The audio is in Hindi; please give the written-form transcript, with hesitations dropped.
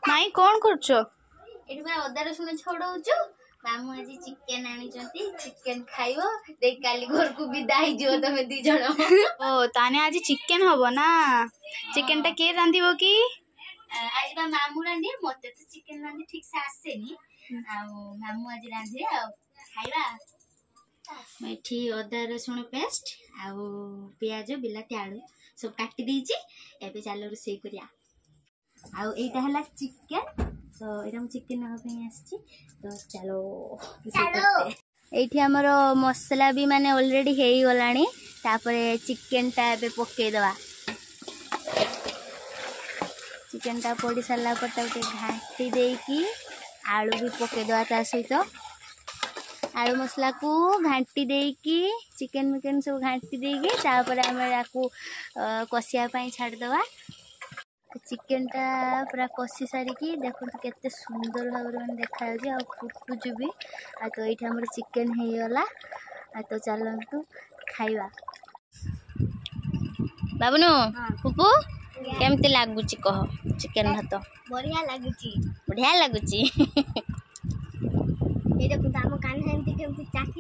माई कौन करछो एठी बा अदा रसुण छड़ौछु मामू आज चिकन आनिचंती चिकन खाइबो देख काली घर को विदा हिजो तमे दी जण ओ ताने आज चिकन हबो ना चिकन टा के रांधिबो की आज बा मामू रांधे मते तो चिकन रांधे ठीक से आसेनी आ मामू आज रांधे आ खाइबा मैठी अदा रसुण पेस्ट आ प्याज बिलाती आलू सब काटी दीची एबे चालो रोसई करिया आ एटा हला चिकन तो एटा चिकन नाम पे आछि तो चलो एठी हमरो मसला भी माने ऑलरेडी हेई गलानी तापरे चिकन टा एबे पके दवा चिकन टा पड़ी साला पर ताके घाटी देकी आलू भी पके दवा ता सहित आलू मसला को घाटी देकी चिकन मिकन सब घाटी देकी तापर हम याकू कसिया पई छाड़ दवा चिकन टा पूरा कषि सारिकी देखो केते सुंदर भाव में देखा आ फुटुचु भी आ तो ये हमर चिकन हो गला आ तो चलतु खाइबा बाबुनु पुपु केमते लागुची कह चिकन भात बढ़िया लागुची बढ़िया लागुची ये देखो हम कान हेमती केमती चाकी